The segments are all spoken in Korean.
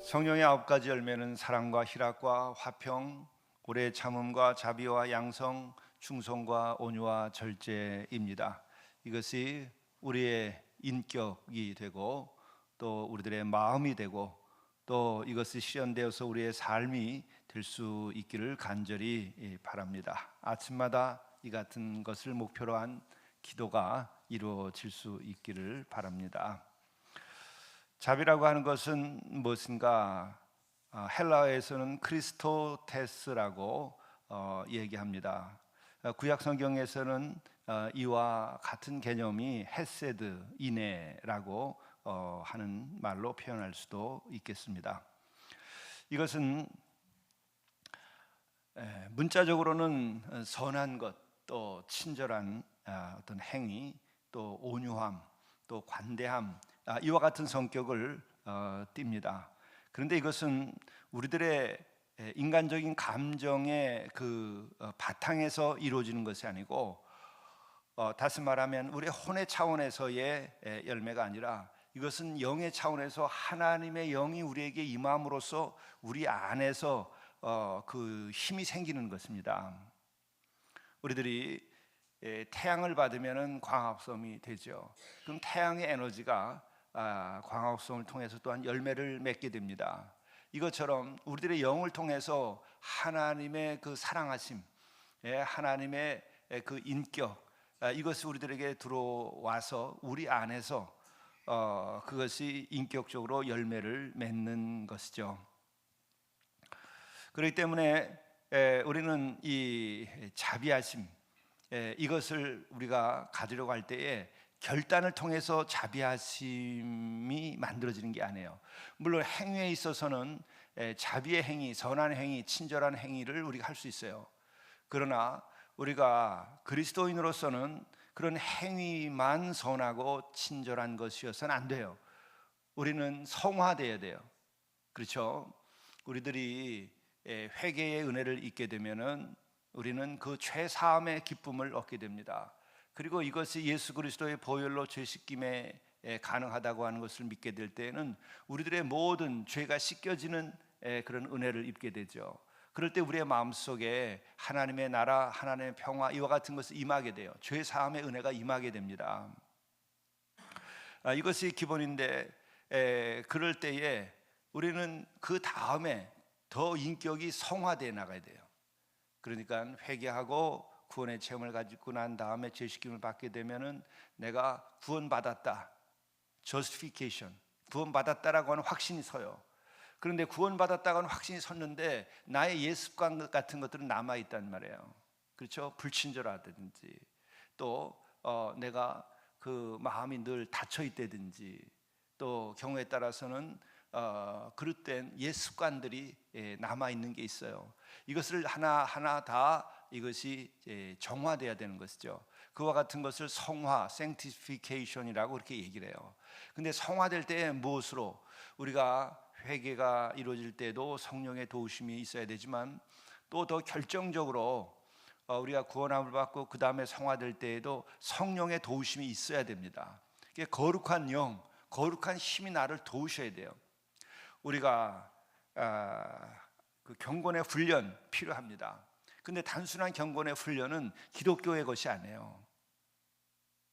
성령의 9가지 열매는 사랑과 희락과 화평, 오래 참음과 자비와 양성, 충성과 온유와 절제입니다. 이것이 우리의 인격이 되고 또 우리들의 마음이 되고 또 이것이 실현되어서 우리의 삶이 될 수 있기를 간절히 바랍니다. 아침마다 이 같은 것을 목표로 한 기도가 이루어질 수 있기를 바랍니다. 자비라고 하는 것은 무엇인가? 헬라어에서는 크리스토테스라고 얘기합니다. 구약 성경에서는 이와 같은 개념이 헤세드, 인애라고 하는 말로 표현할 수도 있겠습니다. 이것은 문자적으로는 선한 것, 또 친절한 어떤 행위, 또 온유함, 또 관대함, 이와 같은 성격을 띱니다. 그런데 이것은 우리들의 인간적인 감정의 그 바탕에서 이루어지는 것이 아니고 다시 말하면 우리의 혼의 차원에서의 열매가 아니라 이것은 영의 차원에서 하나님의 영이 우리에게 임함으로써 우리 안에서 그 힘이 생기는 것입니다. 우리들이 태양을 받으면 광합성이 되죠. 그럼 태양의 에너지가 광합성을 통해서 또한 열매를 맺게 됩니다. 이것처럼 우리들의 영을 통해서 하나님의 그 사랑하심, 하나님의 그 인격, 이것이 우리들에게 들어와서 우리 안에서 그것이 인격적으로 열매를 맺는 것이죠. 그렇기 때문에 우리는 이 자비하심, 이것을 우리가 가지려고 할 때에 결단을 통해서 자비하심이 만들어지는 게 아니에요. 물론 행위에 있어서는 자비의 행위, 선한 행위, 친절한 행위를 우리가 할 수 있어요. 그러나 우리가 그리스도인으로서는 그런 행위만 선하고 친절한 것이어서는 안 돼요. 우리는 성화되어야 돼요. 그렇죠? 우리들이 회개의 은혜를 잊게 되면은 우리는 그 죄 사함의 기쁨을 얻게 됩니다. 그리고 이것이 예수 그리스도의 보혈로 죄 씻김에 가능하다고 하는 것을 믿게 될 때에는 우리들의 모든 죄가 씻겨지는 그런 은혜를 입게 되죠. 그럴 때 우리의 마음속에 하나님의 나라, 하나님의 평화, 이와 같은 것이 임하게 돼요. 죄 사함의 은혜가 임하게 됩니다. 이것이 기본인데 그럴 때에 우리는 그 다음에 더 인격이 성화되어 나가야 돼요. 그러니까 회개하고 구원의 체험을 가지고 난 다음에 죄식김을 받게 되면은 내가 구원받았다, justification, 구원받았다라고 하는 확신이 서요. 그런데 구원받았다고 하는 확신이 섰는데 나의 예습관 같은 것들은 남아있단 말이에요. 그렇죠? 불친절하든지 또 내가 그 마음이 늘 닫혀있다든지 또 경우에 따라서는 그릇된 옛 습관들이 남아있는 게 있어요. 이것을 하나하나 다 이것이 정화돼야 되는 것이죠. 그와 같은 것을 성화, sanctification이라고 그렇게 얘기를 해요. 근데 성화될 때 무엇으로? 우리가 회개가 이루어질 때도 성령의 도우심이 있어야 되지만 또 더 결정적으로 우리가 구원함을 받고 그 다음에 성화될 때에도 성령의 도우심이 있어야 됩니다. 거룩한 영, 거룩한 힘이 나를 도우셔야 돼요. 우리가 그 경건의 훈련 필요합니다. 근데 단순한 경건의 훈련은 기독교의 것이 아니에요.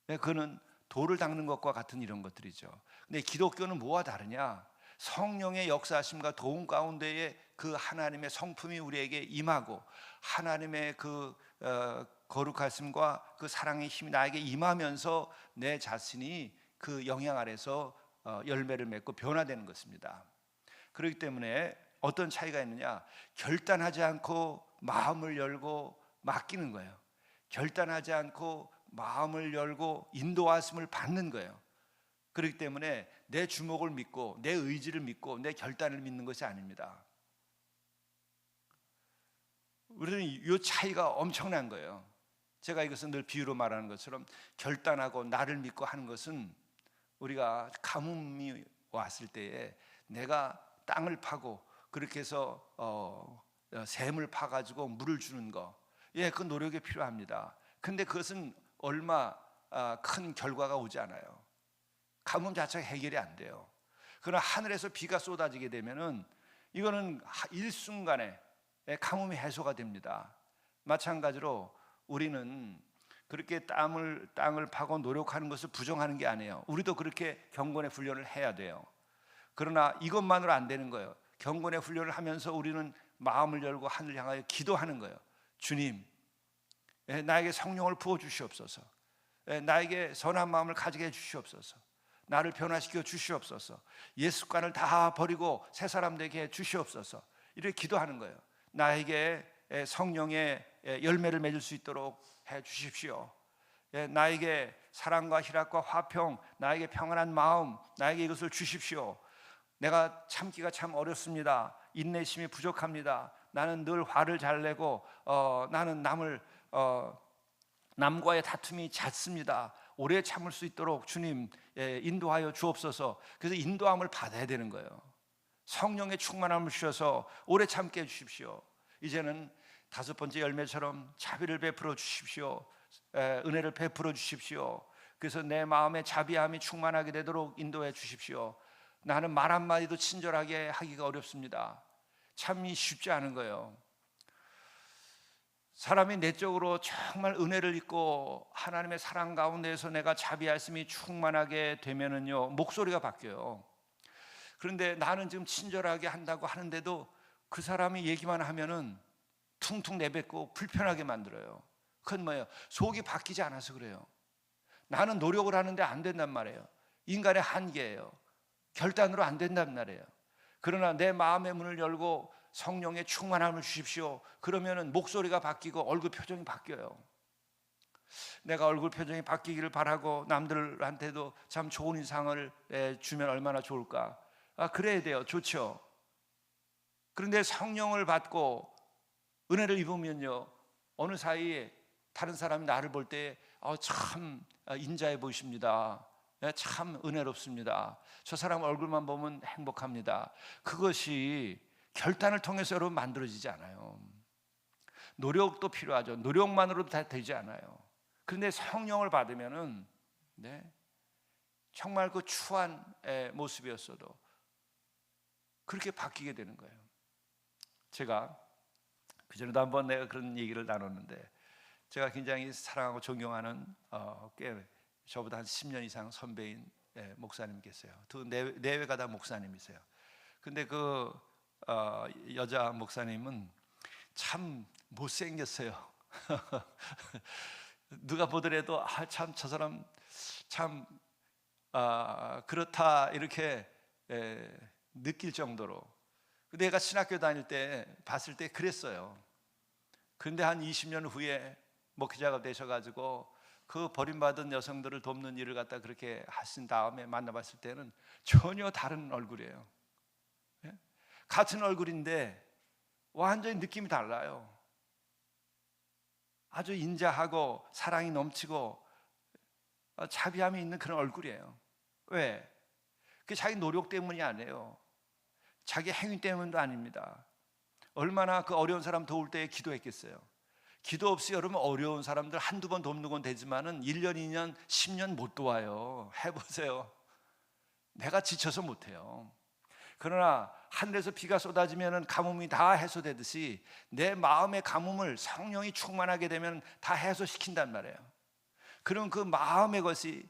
그거는 돌을 닦는 것과 같은 이런 것들이죠. 근데 기독교는 뭐와 다르냐? 성령의 역사하심과 도움 가운데에 그 하나님의 성품이 우리에게 임하고 하나님의 그 거룩하심과 그 사랑의 힘이 나에게 임하면서 내 자신이 그 영향 아래서 열매를 맺고 변화되는 것입니다. 그렇기 때문에 어떤 차이가 있느냐? 결단하지 않고 마음을 열고 맡기는 거예요. 결단하지 않고 마음을 열고 인도하심을 받는 거예요. 그렇기 때문에 내 주목을 믿고 내 의지를 믿고 내 결단을 믿는 것이 아닙니다. 우리는 이 차이가 엄청난 거예요. 제가 이것은 늘 비유로 말하는 것처럼 결단하고 나를 믿고 하는 것은 우리가 가뭄이 왔을 때에 내가 땅을 파고 그렇게 해서 샘을 파가지고 물을 주는 거, 그 노력이 필요합니다. 근데 그것은 얼마 큰 결과가 오지 않아요. 가뭄 자체가 해결이 안 돼요. 그러나 하늘에서 비가 쏟아지게 되면은 이거는 일순간에 가뭄이 해소가 됩니다. 마찬가지로 우리는 그렇게 땅을 파고 노력하는 것을 부정하는 게 아니에요. 우리도 그렇게 경건의 훈련을 해야 돼요. 그러나 이것만으로 안 되는 거예요. 경건의 훈련을 하면서 우리는 마음을 열고 하늘 향하여 기도하는 거예요. 주님, 나에게 성령을 부어 주시옵소서. 나에게 선한 마음을 가지게 해 주시옵소서. 나를 변화시켜 주시옵소서. 옛 습관을 다 버리고 새 사람 되게 해 주시옵소서. 이렇게 기도하는 거예요. 나에게 성령의 열매를 맺을 수 있도록 해 주십시오. 나에게 사랑과 희락과 화평, 나에게 평안한 마음, 나에게 이것을 주십시오. 내가 참기가 참 어렵습니다. 인내심이 부족합니다. 나는 늘 화를 잘 내고 나는 남과의 다툼이 잦습니다. 오래 참을 수 있도록 주님 인도하여 주옵소서. 그래서 인도함을 받아야 되는 거예요. 성령의 충만함을 주셔서 오래 참게 해주십시오. 이제는 다섯 번째 열매처럼 자비를 베풀어 주십시오. 은혜를 베풀어 주십시오. 그래서 내 마음에 자비함이 충만하게 되도록 인도해 주십시오. 나는 말 한마디도 친절하게 하기가 어렵습니다. 참이 쉽지 않은 거예요. 사람이 내적으로 정말 은혜를 입고 하나님의 사랑 가운데에서 내가 자비하심이 충만하게 되면은요, 목소리가 바뀌어요. 그런데 나는 지금 친절하게 한다고 하는데도 그 사람이 얘기만 하면은 퉁퉁 내뱉고 불편하게 만들어요. 그건 뭐예요? 속이 바뀌지 않아서 그래요. 나는 노력을 하는데 안 된단 말이에요. 인간의 한계예요. 결단으로 안 된단 말이에요. 그러나 내 마음의 문을 열고 성령의 충만함을 주십시오. 그러면은 목소리가 바뀌고 얼굴 표정이 바뀌어요. 내가 얼굴 표정이 바뀌기를 바라고 남들한테도 참 좋은 인상을 주면 얼마나 좋을까? 그래야 돼요. 좋죠. 그런데 성령을 받고 은혜를 입으면요, 어느 사이에 다른 사람이 나를 볼 때 참 인자해 보이십니다. 참 은혜롭습니다. 저 사람 얼굴만 보면 행복합니다. 그것이 결단을 통해서 여러분 만들어지지 않아요. 노력도 필요하죠. 노력만으로도 다 되지 않아요. 그런데 성령을 받으면은 정말 그 추한 모습이었어도 그렇게 바뀌게 되는 거예요. 제가 그전에도 한번 내가 그런 얘기를 나눴는데, 제가 굉장히 사랑하고 존경하는 꽤 저보다 한 10년 이상 선배인 목사님 계세요. 두 내외가다 목사님이세요. 근데 그 여자 목사님은 참 못생겼어요. 누가 보더라도 참 저 사람 참 그렇다 이렇게 느낄 정도로. 내가 신학교 다닐 때 봤을 때 그랬어요. 그런데 한 20년 후에 목회자가 되셔가지고 그 버림받은 여성들을 돕는 일을 갖다 그렇게 하신 다음에 만나봤을 때는 전혀 다른 얼굴이에요. 같은 얼굴인데 완전히 느낌이 달라요. 아주 인자하고 사랑이 넘치고 자비함이 있는 그런 얼굴이에요. 왜? 그게 자기 노력 때문이 아니에요. 자기 행위 때문도 아닙니다. 얼마나 그 어려운 사람 도울 때에 기도했겠어요. 기도 없이 여러분 어려운 사람들 한두 번 돕는 건 되지만은 1년, 2년, 10년 못 도와요. 해보세요. 내가 지쳐서 못해요. 그러나 하늘에서 비가 쏟아지면 가뭄이 다 해소되듯이 내 마음의 가뭄을 성령이 충만하게 되면 다 해소시킨단 말이에요. 그럼 그 마음의 것이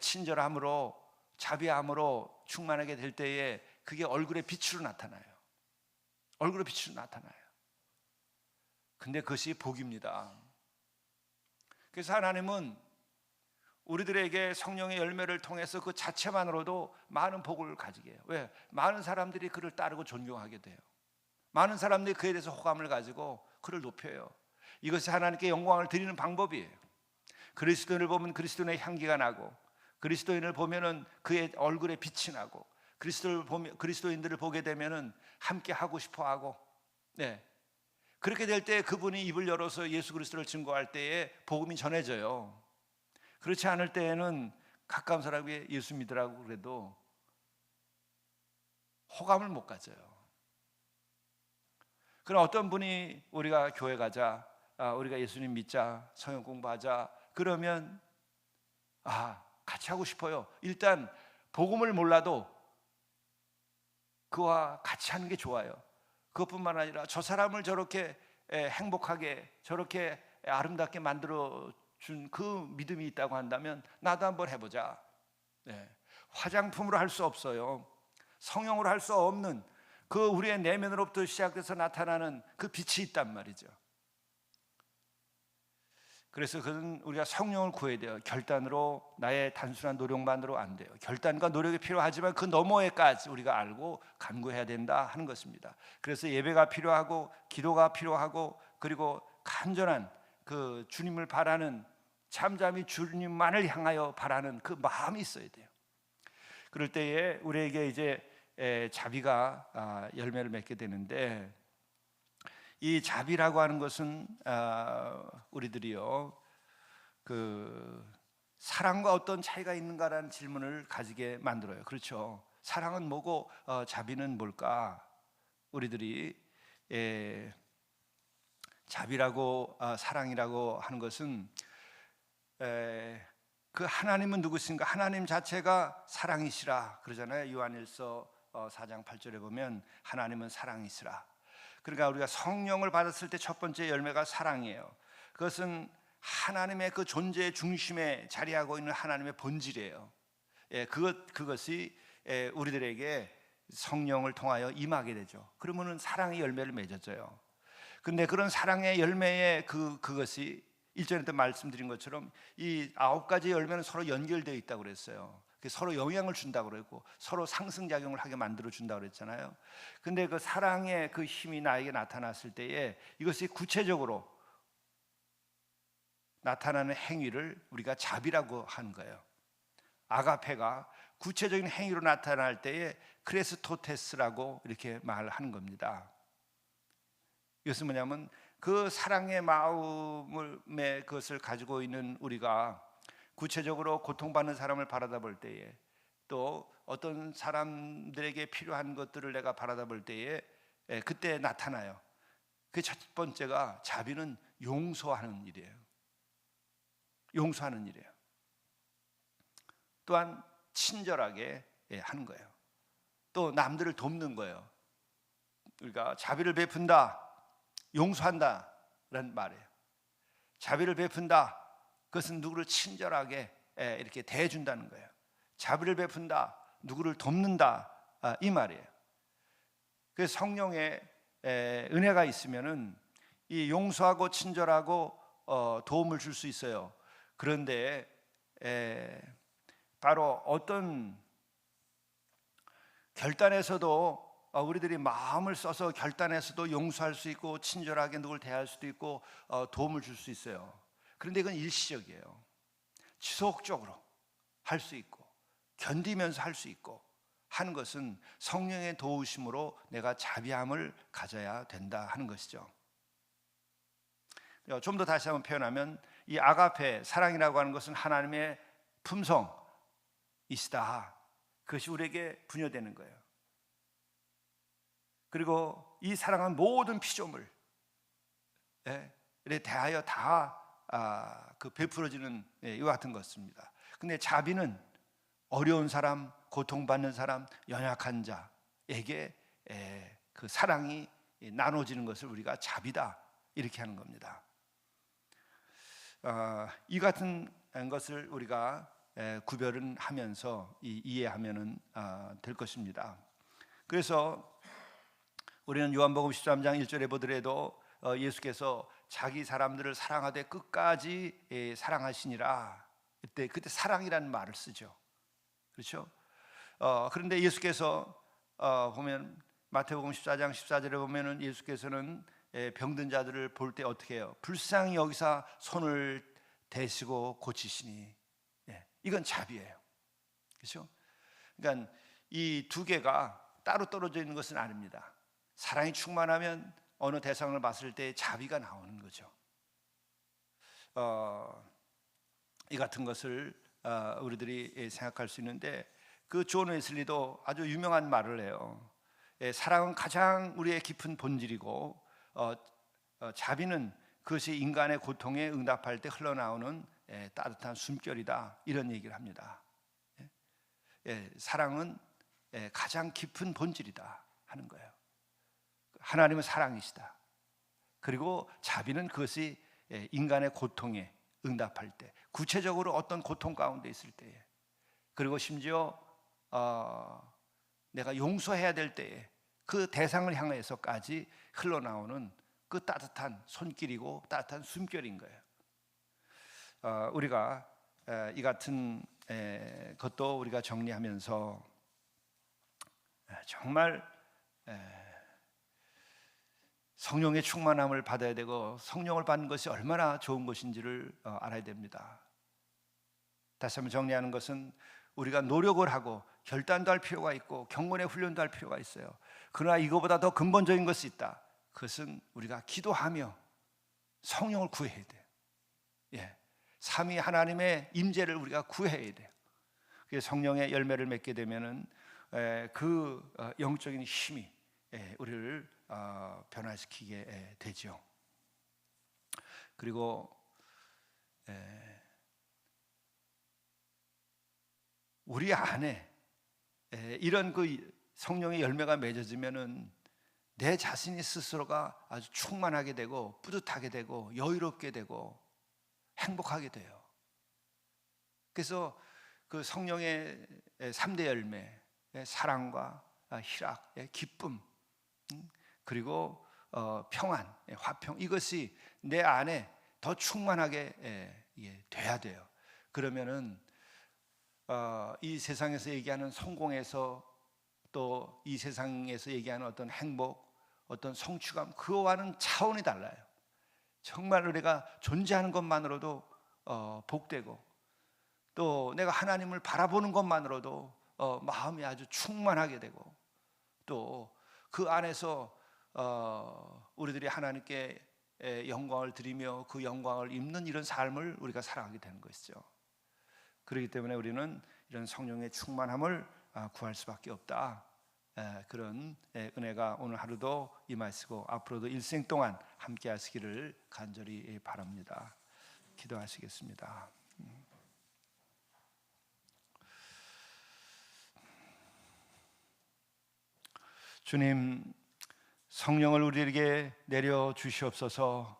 친절함으로 자비함으로 충만하게 될 때에 그게 얼굴의 빛으로 나타나요. 얼굴의 빛으로 나타나요. 근데 그것이 복입니다. 그래서 하나님은 우리들에게 성령의 열매를 통해서 그 자체만으로도 많은 복을 가지게 해요. 왜? 많은 사람들이 그를 따르고 존경하게 돼요. 많은 사람들이 그에 대해서 호감을 가지고 그를 높여요. 이것이 하나님께 영광을 드리는 방법이에요. 그리스도인을 보면 그리스도인의 향기가 나고, 그리스도인을 보면은 그의 얼굴에 빛이 나고, 그리스도인들을 보게 되면은 함께 하고 싶어하고, 그렇게 될 때 그분이 입을 열어서 예수 그리스도를 증거할 때에 복음이 전해져요. 그렇지 않을 때에는 가까운 사람이 예수 믿으라고 그래도 호감을 못 가져요. 그럼 어떤 분이 우리가 교회 가자, 우리가 예수님 믿자, 성경 공부하자 그러면 같이 하고 싶어요. 일단 복음을 몰라도 그와 같이 하는 게 좋아요. 그것뿐만 아니라 저 사람을 저렇게 행복하게 저렇게 아름답게 만들어 준 그 믿음이 있다고 한다면 나도 한번 해보자. 화장품으로 할 수 없어요. 성형으로 할 수 없는 그 우리의 내면으로부터 시작돼서 나타나는 그 빛이 있단 말이죠. 그래서 그건 우리가 성령을 구해야 돼요. 결단으로, 나의 단순한 노력만으로 안 돼요. 결단과 노력이 필요하지만 그 너머에까지 우리가 알고 간구해야 된다 하는 것입니다. 그래서 예배가 필요하고 기도가 필요하고 그리고 간절한 그 주님을 바라는, 잠잠히 주님만을 향하여 바라는 그 마음이 있어야 돼요. 그럴 때에 우리에게 이제 자비가 열매를 맺게 되는데, 이 자비라고 하는 것은 우리들이요, 그 사랑과 어떤 차이가 있는가라는 질문을 가지게 만들어요. 그렇죠? 사랑은 뭐고 자비는 뭘까? 우리들이 자비라고 사랑이라고 하는 것은 그 하나님은 누구신가? 하나님 자체가 사랑이시라 그러잖아요. 요한일서 4장 8절에 보면 하나님은 사랑이시라. 그러니까 우리가 성령을 받았을 때 첫 번째 열매가 사랑이에요. 그것은 하나님의 그 존재의 중심에 자리하고 있는 하나님의 본질이에요. 그것이 우리들에게 성령을 통하여 임하게 되죠. 그러면은 사랑의 열매를 맺어져요. 근데 그런 사랑의 열매의 그것이 일전에 또 말씀드린 것처럼 이 9가지 열매는 서로 연결되어 있다고 그랬어요. 서로 영향을 준다고 그랬고 서로 상승작용을 하게 만들어 준다고 그랬잖아요. 근데 그 사랑의 그 힘이 나에게 나타났을 때에 이것이 구체적으로 나타나는 행위를 우리가 자비라고 하는 거예요. 아가페가 구체적인 행위로 나타날 때에 크레스토테스라고 이렇게 말하는 겁니다. 이것은 뭐냐면 그 사랑의 마음의 그것을 가지고 있는 우리가 구체적으로 고통받는 사람을 바라다 볼 때에, 또 어떤 사람들에게 필요한 것들을 내가 바라다 볼 때에 그때 나타나요. 그 첫 번째가 자비는 용서하는 일이에요. 용서하는 일이에요. 또한 친절하게 하는 거예요. 또 남들을 돕는 거예요. 우리가 자비를 베푼다, 용서한다 라는 말이에요. 자비를 베푼다, 그것은 누구를 친절하게 이렇게 대해준다는 거예요. 자비를 베푼다, 누구를 돕는다, 이 말이에요. 그래서 성령의 은혜가 있으면은 이 용서하고 친절하고 도움을 줄 수 있어요. 그런데 바로 어떤 결단에서도 우리들이 마음을 써서 결단해서도 용서할 수 있고 친절하게 누굴 대할 수도 있고 도움을 줄 수 있어요. 그런데 이건 일시적이에요. 지속적으로 할 수 있고 견디면서 할 수 있고 하는 것은 성령의 도우심으로 내가 자비함을 가져야 된다 하는 것이죠. 좀 더 다시 한번 표현하면 이 아가페, 사랑이라고 하는 것은 하나님의 품성이시다. 그것이 우리에게 분여되는 거예요. 그리고 이 사랑은 모든 피조물에 대하여 다 베풀어지는 이와 같은 것입니다. 근데 자비는 어려운 사람, 고통받는 사람, 연약한 자에게 그 사랑이 나눠지는 것을 우리가 자비다 이렇게 하는 겁니다. 이 같은 것을 우리가 구별은 하면서 이해하면 될 것입니다. 그래서 우리는 요한복음 13장 1절에 보더라도 예수께서 자기 사람들을 사랑하되 끝까지 사랑하시니라, 그때 사랑이라는 말을 쓰죠. 그렇죠? 그런데 예수께서 보면 마태복음 14장 14절에 보면은 예수께서는 병든 자들을 볼 때 어떻게 해요? 불쌍히 여기사 손을 대시고 고치시니, 이건 자비예요. 그렇죠? 그러니까 이 두 개가 따로 떨어져 있는 것은 아닙니다. 사랑이 충만하면 어느 대상을 봤을 때 자비가 나오는 거죠. 이 같은 것을 우리들이 생각할 수 있는데, 그 존 웨슬리도 아주 유명한 말을 해요. 사랑은 가장 우리의 깊은 본질이고 자비는 그것이 인간의 고통에 응답할 때 흘러나오는 따뜻한 숨결이다, 이런 얘기를 합니다. 사랑은 가장 깊은 본질이다. 하는 거예요. 하나님은 사랑이시다. 그리고 자비는 그것이 인간의 고통에 응답할 때, 구체적으로 어떤 고통 가운데 있을 때에, 그리고 심지어 내가 용서해야 될 때에 그 대상을 향해서까지 흘러나오는 그 따뜻한 손길이고 따뜻한 숨결인 거예요. 우리가 이 같은 것도 우리가 정리하면서 정말 성령의 충만함을 받아야 되고, 성령을 받는 것이 얼마나 좋은 것인지를 알아야 됩니다. 다시 한번 정리하는 것은, 우리가 노력을 하고 결단도 할 필요가 있고 경건의 훈련도 할 필요가 있어요. 그러나 이거보다 더 근본적인 것이 있다. 그것은 우리가 기도하며 성령을 구해야 돼요. 삼위 하나님의 임재를 우리가 구해야 돼요. 성령의 열매를 맺게 되면은 그 영적인 힘이 우리를 변화시키게 되죠. 그리고 우리 안에 이런 그 성령의 열매가 맺어지면은 내 자신이 스스로가 아주 충만하게 되고 뿌듯하게 되고 여유롭게 되고 행복하게 돼요. 그래서 그 성령의 3대 열매, 사랑과 희락, 기쁨, 그리고 평안, 화평, 이것이 내 안에 더 충만하게 돼야 돼요. 그러면은 이 세상에서 얘기하는 성공에서, 또 이 세상에서 얘기하는 어떤 행복, 어떤 성취감, 그거와는 차원이 달라요. 정말 우리가 존재하는 것만으로도 복되고, 또 내가 하나님을 바라보는 것만으로도 마음이 아주 충만하게 되고, 또 그 안에서 우리들이 하나님께 영광을 드리며 그 영광을 입는 이런 삶을 우리가 살아가게 되는 것이죠. 그렇기 때문에 우리는 이런 성령의 충만함을 구할 수밖에 없다. 그런 은혜가 오늘 하루도 임하시고 앞으로도 일생 동안 함께 하시기를 간절히 바랍니다. 기도하시겠습니다. 주님, 성령을 우리에게 내려 주시옵소서.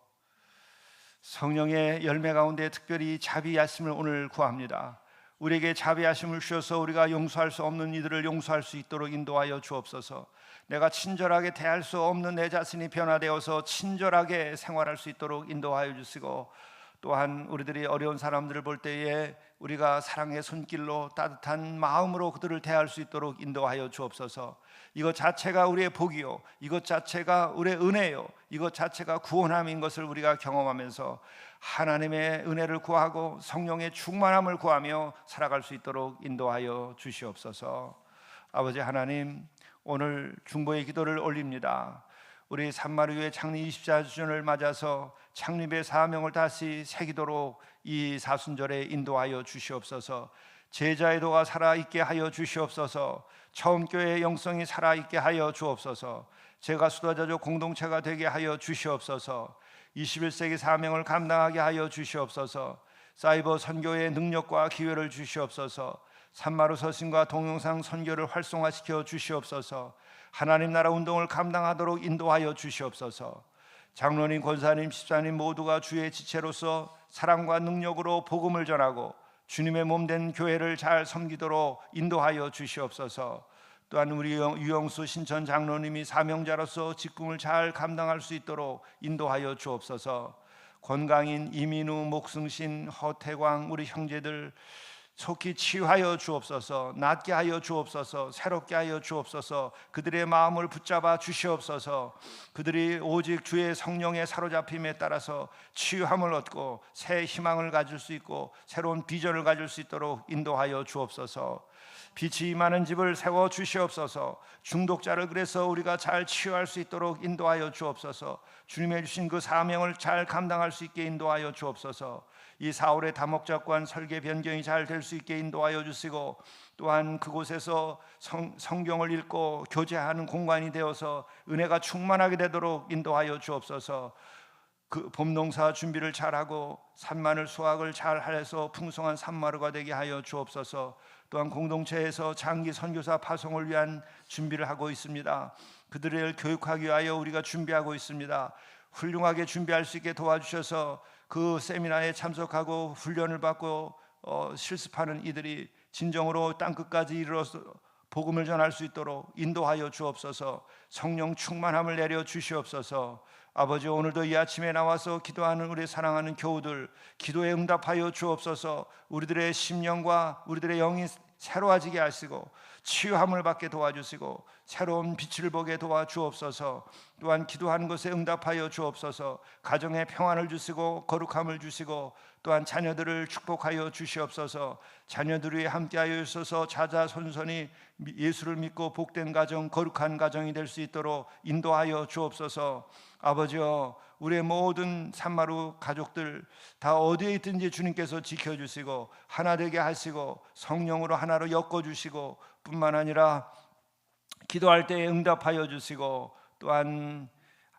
성령의 열매 가운데 특별히 자비하심을 오늘 구합니다. 우리에게 자비하심을 주셔서 우리가 용서할 수 없는 이들을 용서할 수 있도록 인도하여 주옵소서. 내가 친절하게 대할 수 없는 내 자신이 변화되어서 친절하게 생활할 수 있도록 인도하여 주시고, 또한 우리들이 어려운 사람들을 볼 때에 우리가 사랑의 손길로 따뜻한 마음으로 그들을 대할 수 있도록 인도하여 주옵소서. 이것 자체가 우리의 복이요, 이것 자체가 우리의 은혜요, 이것 자체가 구원함인 것을 우리가 경험하면서 하나님의 은혜를 구하고 성령의 충만함을 구하며 살아갈 수 있도록 인도하여 주시옵소서. 아버지 하나님, 오늘 중보의 기도를 올립니다. 우리 산마루의 창립 24주년을 맞아서 창립의 사명을 다시 새기도록 이 사순절에 인도하여 주시옵소서. 제자의 도가 살아있게 하여 주시옵소서. 처음 교회의 영성이 살아있게 하여 주옵소서. 제가 수도자족 공동체가 되게 하여 주시옵소서. 21세기 사명을 감당하게 하여 주시옵소서. 사이버 선교의 능력과 기회를 주시옵소서. 산마루 서신과 동영상 선교를 활성화시켜 주시옵소서. 하나님 나라 운동을 감당하도록 인도하여 주시옵소서. 장로님, 권사님, 집사님 모두가 주의 지체로서 사랑과 능력으로 복음을 전하고 주님의 몸된 교회를 잘 섬기도록 인도하여 주시옵소서. 또한 우리 유영수 신천 장로님이 사명자로서 직분을 잘 감당할 수 있도록 인도하여 주옵소서. 권강인, 이민우, 목승신, 허태광 우리 형제들 속히 치유하여 주옵소서. 낫게 하여 주옵소서. 새롭게 하여 주옵소서. 그들의 마음을 붙잡아 주시옵소서. 그들이 오직 주의 성령에 사로잡힘에 따라서 치유함을 얻고 새 희망을 가질 수 있고 새로운 비전을 가질 수 있도록 인도하여 주옵소서. 빛이 임하는 집을 세워 주시옵소서. 중독자를 그래서 우리가 잘 치유할 수 있도록 인도하여 주옵소서. 주님의 주신 그 사명을 잘 감당할 수 있게 인도하여 주옵소서. 이 4월의 다목적관 설계 변경이 잘 될 수 있게 인도하여 주시고, 또한 그곳에서 성경을 읽고 교제하는 공간이 되어서 은혜가 충만하게 되도록 인도하여 주옵소서. 그 봄농사 준비를 잘하고 산마늘 수확을 잘해서 풍성한 산마루가 되게 하여 주옵소서. 또한 공동체에서 장기 선교사 파송을 위한 준비를 하고 있습니다. 그들을 교육하기 위하여 우리가 준비하고 있습니다. 훌륭하게 준비할 수 있게 도와주셔서 그 세미나에 참석하고 훈련을 받고 실습하는 이들이 진정으로 땅끝까지 이르러서 복음을 전할 수 있도록 인도하여 주옵소서. 성령 충만함을 내려 주시옵소서. 아버지, 오늘도 이 아침에 나와서 기도하는 우리 사랑하는 교우들 기도에 응답하여 주옵소서. 우리들의 심령과 우리들의 영이 새로워지게 하시고 치유함을 받게 도와주시고 새로운 빛을 보게 도와주옵소서. 또한 기도하는 것에 응답하여 주옵소서. 가정에 평안을 주시고 거룩함을 주시고 또한 자녀들을 축복하여 주시옵소서. 자녀들이 함께하여 있어서 자자손손이 예수를 믿고 복된 가정, 거룩한 가정이 될 수 있도록 인도하여 주옵소서. 아버지여, 우리의 모든 산마루 가족들 다 어디에 있든지 주님께서 지켜주시고 하나 되게 하시고 성령으로 하나로 엮어주시고 뿐만 아니라 기도할 때에 응답하여 주시고 또한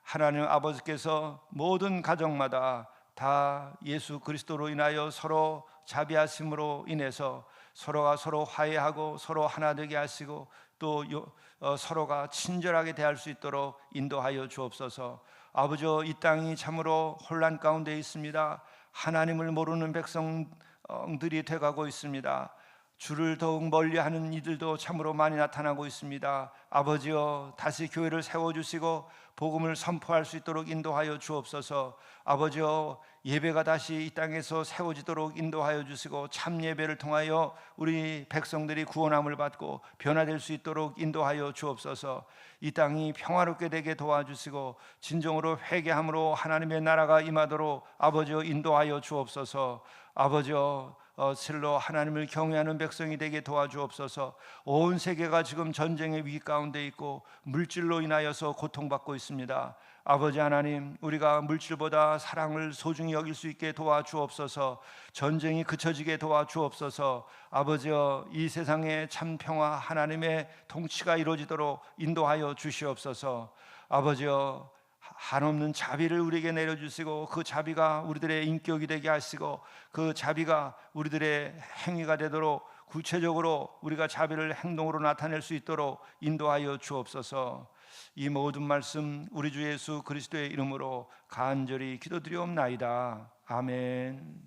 하나님 아버지께서 모든 가정마다 다 예수 그리스도로 인하여 서로 자비하심으로 인해서 서로가 서로 화해하고 서로 하나 되게 하시고 또 서로가 친절하게 대할 수 있도록 인도하여 주옵소서. 아버지, 이 땅이 참으로 혼란 가운데 있습니다. 하나님을 모르는 백성들이 돼가고 있습니다. 주를 더욱 멀리하는 이들도 참으로 많이 나타나고 있습니다. 아버지여, 다시 교회를 세워주시고 복음을 선포할 수 있도록 인도하여 주옵소서. 아버지여, 예배가 다시 이 땅에서 세워지도록 인도하여 주시고 참 예배를 통하여 우리 백성들이 구원함을 받고 변화될 수 있도록 인도하여 주옵소서. 이 땅이 평화롭게 되게 도와주시고 진정으로 회개함으로 하나님의 나라가 임하도록 아버지여 인도하여 주옵소서. 아버지여, 실로 하나님을 경외하는 백성이 되게 도와주옵소서. 온 세계가 지금 전쟁의 위기 가운데 있고 물질로 인하여서 고통받고 있습니다. 아버지 하나님, 우리가 물질보다 사랑을 소중히 여길 수 있게 도와주옵소서. 전쟁이 그쳐지게 도와주옵소서. 아버지여, 이 세상에 참 평화 하나님의 통치가 이루어지도록 인도하여 주시옵소서. 아버지여, 한없는 자비를 우리에게 내려주시고 그 자비가 우리들의 인격이 되게 하시고 그 자비가 우리들의 행위가 되도록 구체적으로 우리가 자비를 행동으로 나타낼 수 있도록 인도하여 주옵소서. 이 모든 말씀 우리 주 예수 그리스도의 이름으로 간절히 기도드리옵나이다. 아멘.